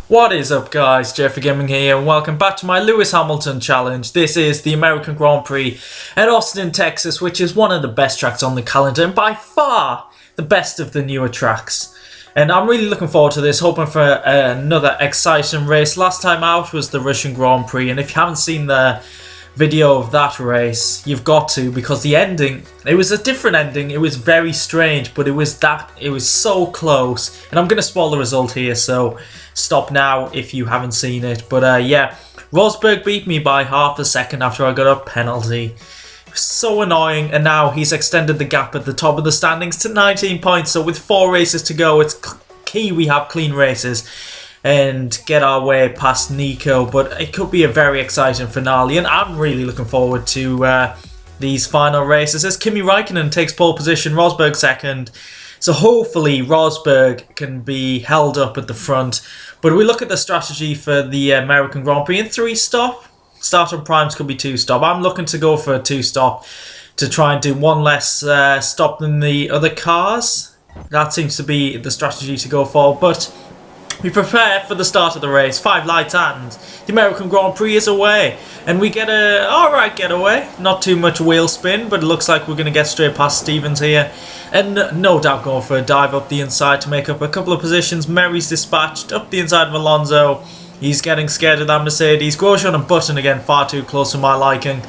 What is up, guys? JayFerGaming here, and welcome back to my Lewis Hamilton challenge. This is the American Grand Prix at Austin, Texas, which is one of the best tracks on the calendar and by far the best of the newer tracks. And I'm really looking forward to this, hoping for another exciting race. Last time out was the Russian Grand Prix, and if you haven't seen the video of that race, you've got to, because the ending, it was a different ending. It was very strange, but it was so close. And I'm going to spoil the result here, so stop now if you haven't seen it. But yeah, Rosberg beat me by half a second after I got a penalty. It was so annoying, and now he's extended the gap at the top of the standings to 19 points. So with 4 races to go, it's key we have clean races and get our way past Nico. But it could be a very exciting finale, and I'm really looking forward to these final races as Kimi Räikkönen takes pole position, Rosberg second. So hopefully Rosberg can be held up at the front. But we look at the strategy for the American Grand Prix in 3-stop. Start on primes could be 2-stop. I'm looking to go for a 2-stop to try and do one less stop than the other cars. That seems to be the strategy to go for. But we prepare for the start of the race. 5 lights and the American Grand Prix is away. And we get a alright getaway. Not too much wheel spin, but it looks like we're going to get straight past Stevens here. And no doubt going for a dive up the inside to make up a couple of positions. Mary's dispatched up the inside of Alonso. He's getting scared of that Mercedes. Grosjean and Button again, far too close to my liking.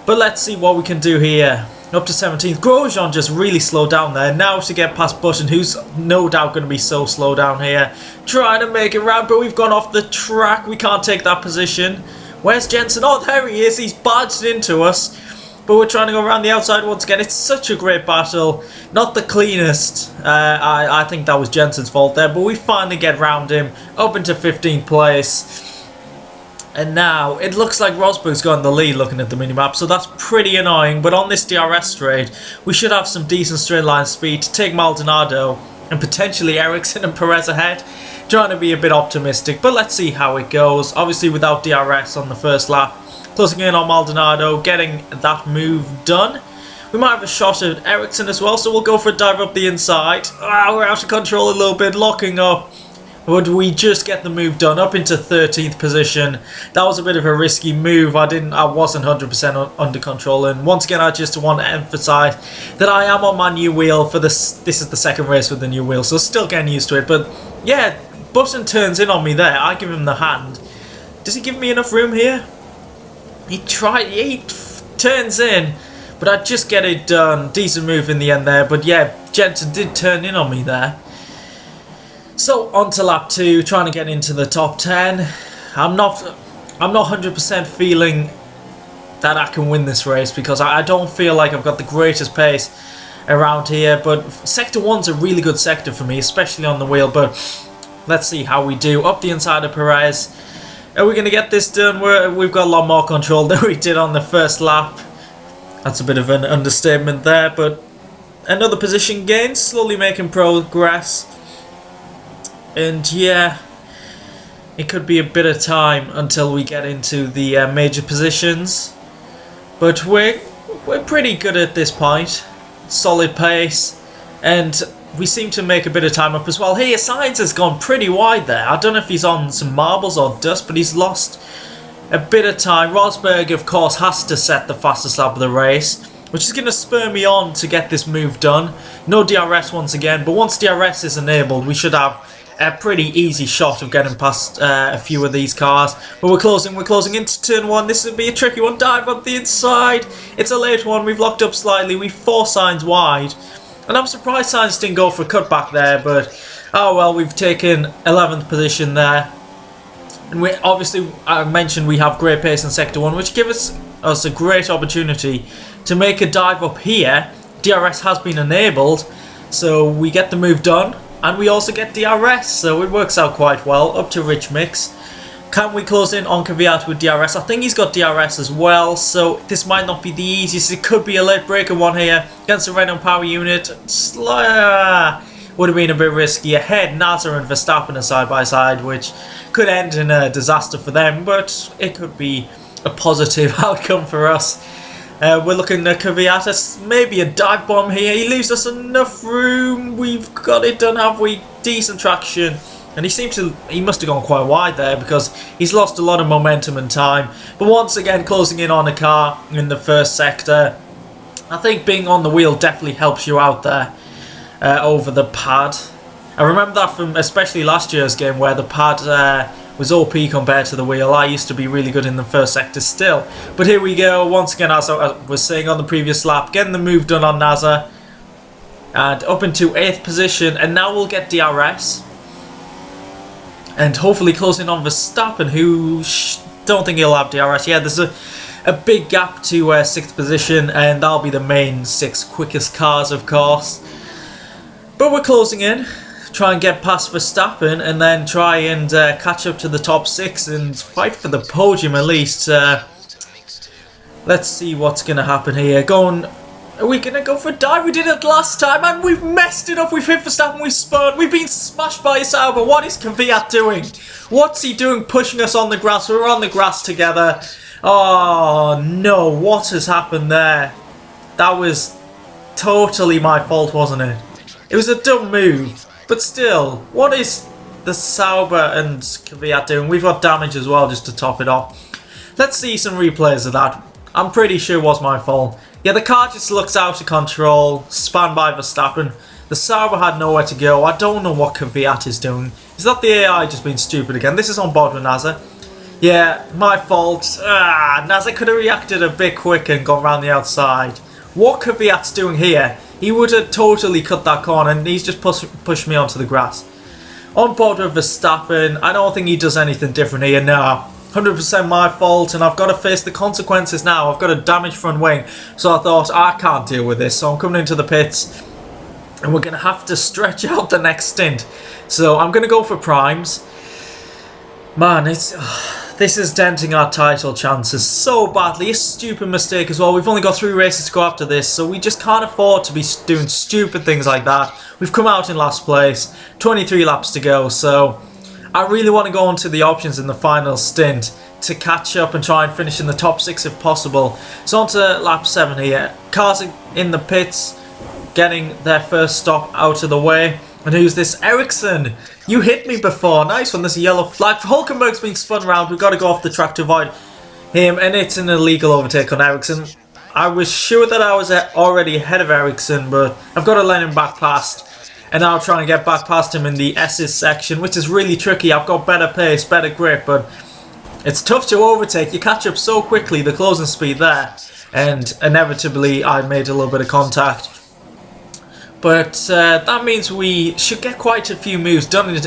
But let's see what we can do here. Up to 17th. Grosjean just really slowed down there. Now to get past Button, who's no doubt going to be so slow down here. Trying to make it round, but we've gone off the track. We can't take that position. Where's Jensen? Oh, there he is. He's barged into us. But we're trying to go around the outside once again. It's such a great battle. Not the cleanest. I think that was Jensen's fault there. But we finally get round him. Up into 15th place. And now it looks like Rosberg's got in the lead looking at the minimap. So that's pretty annoying. But on this DRS straight, we should have some decent straight line speed to take Maldonado and potentially Ericsson and Perez ahead. Trying to be a bit optimistic. But let's see how it goes. Obviously without DRS on the first lap. Closing in on Maldonado, getting that move done. We might have a shot at Ericsson as well, so we'll go for a dive up the inside. We're out of control a little bit, locking up. Would we just get the move done up into 13th position? That was a bit of a risky move. I wasn't 100% under control, and once again I just want to emphasize that I am on my new wheel for this. This is the second race with the new wheel, so still getting used to it. But yeah, Button turns in on me there. I give him the hand. Does he give me enough room here? He turns in, but I just get it done. Decent move in the end there, but yeah, Jensen did turn in on me there. So on to lap 2, trying to get into the top 10. I'm not 100% feeling that I can win this race because I don't feel like I've got the greatest pace around here. But sector 1's a really good sector for me, especially on the wheel. But let's see how we do. Up the inside of Perez. Are we going to get this done? We've got a lot more control than we did on the first lap. That's a bit of an understatement there, but another position gain, slowly making progress. And yeah, it could be a bit of time until we get into the major positions. But we're pretty good at this point. Solid pace, and we seem to make a bit of time up as well. Hey, Sainz has gone pretty wide there. I don't know if he's on some marbles or dust, but he's lost a bit of time. Rosberg, of course, has to set the fastest lap of the race, which is going to spur me on to get this move done. No DRS once again, but once DRS is enabled, we should have a pretty easy shot of getting past a few of these cars. But we're closing into turn 1. This would be a tricky one. Dive up the inside. It's a late one. We've locked up slightly. We've 4 signs wide. And I'm surprised Sainz didn't go for a cutback there, but oh well, we've taken 11th position there. And we obviously, I mentioned we have great pace in Sector 1, which gives us a great opportunity to make a dive up here. DRS has been enabled, so we get the move done, and we also get DRS, so it works out quite well. Up to Rich Mix. Can we close in on Kvyat with DRS? I think he's got DRS as well, so this might not be the easiest. It could be a late breaker one here against the Renault power unit. Would have been a bit risky. Ahead, Nasser and Verstappen are side by side, which could end in a disaster for them, but it could be a positive outcome for us. We're looking at Kvyat, maybe a dive bomb here. He leaves us enough room. We've got it done, have we? Decent traction. And he must have gone quite wide there because he's lost a lot of momentum and time. But once again, closing in on a car in the first sector. I think being on the wheel definitely helps you out there over the pad. I remember that from especially last year's game where the pad was OP compared to the wheel. I used to be really good in the first sector still. But here we go, once again, as I was saying on the previous lap, getting the move done on NASA. And up into 8th position, and now we'll get DRS. And hopefully closing on Verstappen, who don't think he'll have DRS. Yeah, there's a big gap to 6th position, and that'll be the main 6 quickest cars, of course. But we're closing in. Try and get past Verstappen, and then try and catch up to the top 6 and fight for the podium at least. Let's see what's going to happen here. Are we going to go for a dive? We did it last time and we've messed it up. We've hit Verstappen, we've spun. We've been smashed by a Sauber. What is Kvyat doing? What's he doing pushing us on the grass? We're on the grass together. Oh no, what has happened there? That was totally my fault, wasn't it? It was a dumb move. But still, what is the Sauber and Kvyat doing? We've got damage as well just to top it off. Let's see some replays of that. I'm pretty sure it was my fault. Yeah, the car just looks out of control, spun by Verstappen. The Sauber had nowhere to go. I don't know what Kvyat is doing. Is that the AI just being stupid again? This is on board with NASA. Yeah, my fault. NASA could have reacted a bit quicker and gone round the outside. What Kvyat's doing here, he would have totally cut that corner and he's just pushed me onto the grass. On board with Verstappen, I don't think he does anything different here, no. 100% my fault, and I've got to face the consequences now. I've got a damaged front wing, so I thought I can't deal with this, so I'm coming into the pits and we're going to have to stretch out the next stint. So I'm going to go for primes. Man, this is denting our title chances so badly. A stupid mistake as well. We've only got 3 races to go after this, so we just can't afford to be doing stupid things like that. We've come out in last place, 23 laps to go, so I really want to go into the options in the final stint to catch up and try and finish in the top 6 if possible. So on to lap 7 here. Cars in the pits, getting their first stop out of the way. And who's this? Ericsson! You hit me before. Nice one. There's a yellow flag. Hulkenberg's been spun around. We've got to go off the track to avoid him. And it's an illegal overtake on Ericsson. I was sure that I was already ahead of Ericsson, but I've got to let him back past. And now trying to get back past him in the S's section, which is really tricky. I've got better pace, better grip, but it's tough to overtake. You catch up so quickly, the closing speed there. And inevitably, I made a little bit of contact. But that means we should get quite a few moves done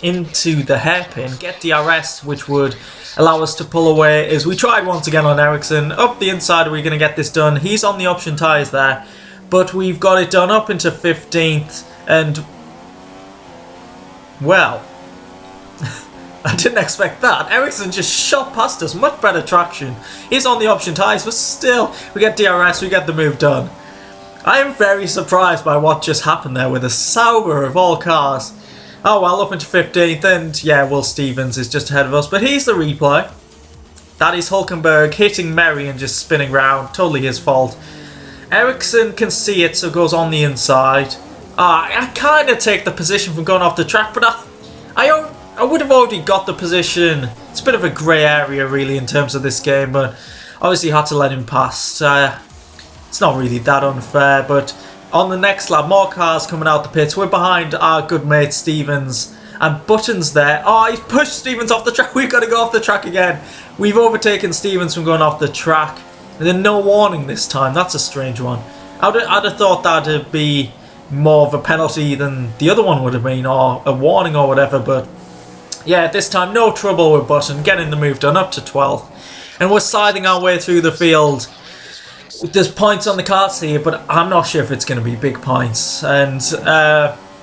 into the hairpin, get DRS, which would allow us to pull away. As we tried once again on Ericsson, up the inside, are we going to get this done? He's on the option tyres there, but we've got it done up into 15th. And, well, I didn't expect that. Ericsson just shot past us. Much better traction. He's on the option tyres, but still, we get DRS, we get the move done. I am very surprised by what just happened there with a Sauber of all cars. Oh well, up into 15th, and yeah, Will Stevens is just ahead of us, but here's the replay. That is Hulkenberg hitting Merry and just spinning round. Totally his fault. Ericsson can see it, so goes on the inside. I kind of take the position from going off the track, but I would have already got the position. It's a bit of a grey area, really, in terms of this game, but obviously had to let him pass. It's not really that unfair, but on the next lap, more cars coming out the pits. We're behind our good mate Stevens, and Button's there. Oh, he's pushed Stevens off the track. We've got to go off the track again. We've overtaken Stevens from going off the track, and then no warning this time. That's a strange one. I'd have thought that'd be more of a penalty than the other one would have been, or a warning or whatever, but yeah, this time no trouble with Button, getting the move done up to 12th, and we're sliding our way through the field. There's points on the cards here, but I'm not sure if it's going to be big points, and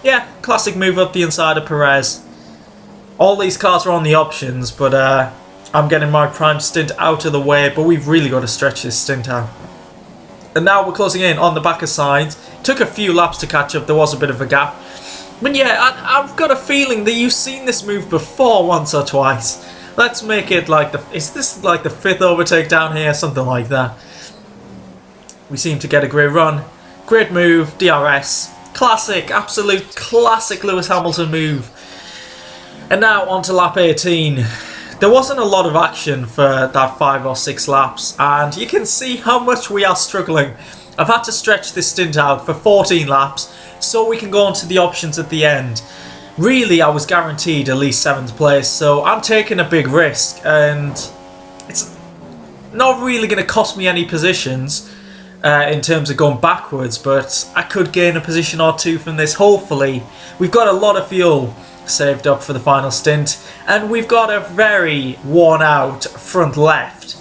yeah, classic move up the inside of Perez. All these cars are on the options, but I'm getting my prime stint out of the way, but we've really got to stretch this stint out. And now we're closing in on the back of sides. Took a few laps to catch up. There was a bit of a gap. But yeah, I've got a feeling that you've seen this move before once or twice. Let's make it like is this like the 5th overtake down here? Something like that. We seem to get a great run. Great move, DRS. Classic, absolute classic Lewis Hamilton move. And now on to lap 18. There wasn't a lot of action for that 5 or 6 laps, and you can see how much we are struggling. I've had to stretch this stint out for 14 laps so we can go on to the options at the end. Really, I was guaranteed at least 7th place, so I'm taking a big risk, and it's not really going to cost me any positions in terms of going backwards, but I could gain a position or 2 from this, hopefully. We've got a lot of fuel saved up for the final stint, and we've got a very worn out front left.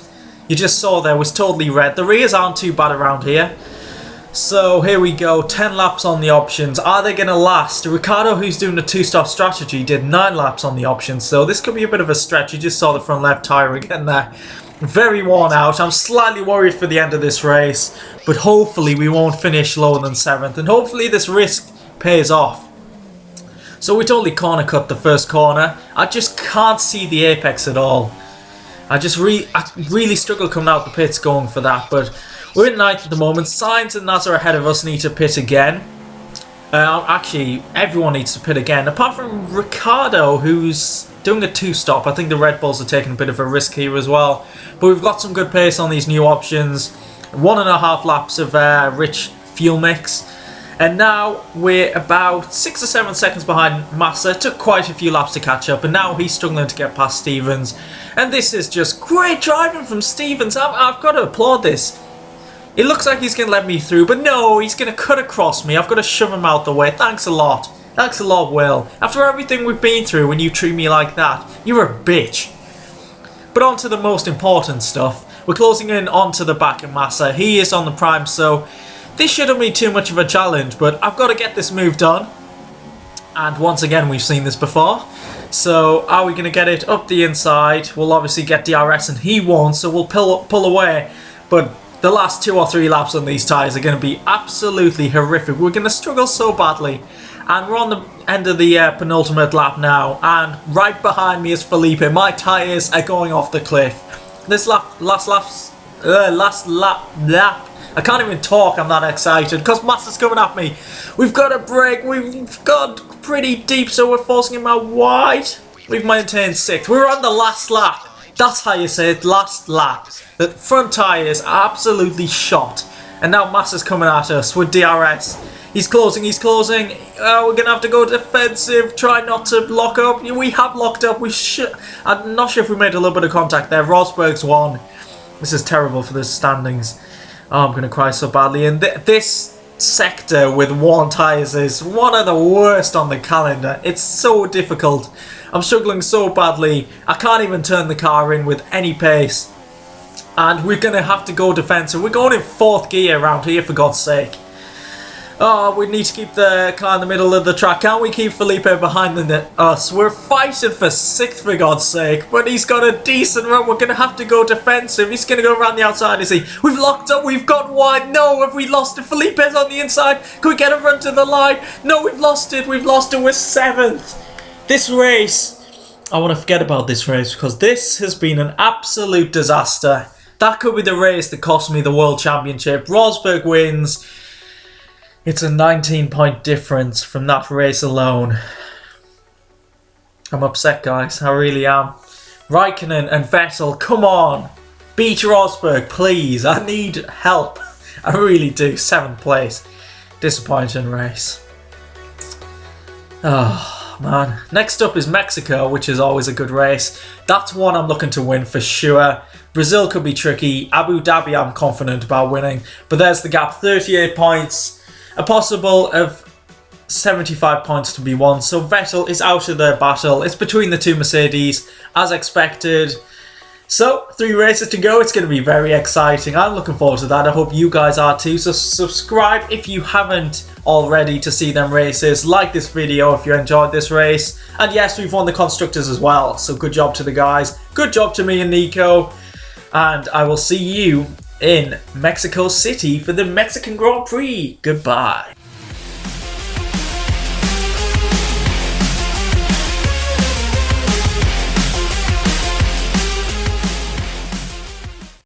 You just saw there was totally red. The rears aren't too bad around here. So here we go, 10 laps on the options. Are they going to last? Ricardo, who's doing the 2-stop strategy, did 9 laps on the options, so this could be a bit of a stretch. You just saw the front left tyre again there. Very worn out. I'm slightly worried for the end of this race, but hopefully we won't finish lower than 7th, and hopefully this risk pays off. So we totally corner cut the first corner. I just can't see the apex at all. I really struggle coming out the pits going for that, but we're in 9th at the moment. Sainz and Nasser ahead of us need to pit again. Actually, everyone needs to pit again, apart from Ricardo, who's doing a 2-stop. I think the Red Bulls are taking a bit of a risk here as well. But we've got some good pace on these new options. 1.5 laps of rich fuel mix. And now we're about 6 or 7 seconds behind Massa. It took quite a few laps to catch up, and now he's struggling to get past Stevens. And this is just great driving from Stevens. I've got to applaud this. It looks like he's going to let me through, but no, he's going to cut across me. I've got to shove him out the way. Thanks a lot. Thanks a lot, Will. After everything we've been through, when you treat me like that, you're a bitch. But on to the most important stuff. We're closing in onto the back of Massa. He is on the prime, so this shouldn't be too much of a challenge, but I've got to get this move done. And once again, we've seen this before. So are we going to get it up the inside? We'll obviously get DRS and he won't, so we'll pull away. But the last 2 or 3 laps on these tyres are going to be absolutely horrific. We're going to struggle so badly. And we're on the end of the penultimate lap now. And right behind me is Felipe. My tyres are going off the cliff. This last lap. I can't even talk, I'm that excited, because Massa's coming at me. We've got a break, we've got pretty deep, so we're forcing him out wide. We've maintained 6th. We're on the last lap. That's how you say it, last lap. The front tyres are absolutely shot. And now Massa's coming at us with DRS. He's closing, he's closing. We're going to have to go defensive, try not to lock up. We have locked up. I'm not sure if we made a little bit of contact there. Rosberg's won. This is terrible for the standings. Oh, I'm going to cry so badly. And this sector with worn tyres is one of the worst on the calendar. It's so difficult. I'm struggling so badly. I can't even turn the car in with any pace. And we're going to have to go defensive. We're going in 4th gear around here, for God's sake. Oh, we need to keep the car in the middle of the track. Can't we keep Felipe behind us? We're fighting for 6th, for God's sake. But he's got a decent run. We're going to have to go defensive. He's going to go around the outside, is he? We've locked up. We've got wide. No, have we lost it? Felipe's on the inside. Can we get a run to the line? No, we've lost it. We've lost it. We're 7th. This race, I want to forget about this race because this has been an absolute disaster. That could be the race that cost me the World Championship. Rosberg wins. It's a 19-point difference from that race alone. I'm upset, guys. I really am. Raikkonen and Vettel, come on. Beat Rosberg, please. I need help. I really do. 7th place. Disappointing race. Oh, man. Next up is Mexico, which is always a good race. That's one I'm looking to win for sure. Brazil could be tricky. Abu Dhabi I'm confident about winning. But there's the gap. 38 points. A possible of 75 points to be won. So Vettel is out of the battle. It's between the 2 Mercedes, as expected. So 3 races to go. It's going to be very exciting. I'm looking forward to that. I hope you guys are too. So subscribe if you haven't already to see them races. Like this video if you enjoyed this race. And yes, we've won the Constructors as well. So good job to the guys. Good job to me and Nico. And I will see you in Mexico City for the Mexican Grand Prix. Goodbye.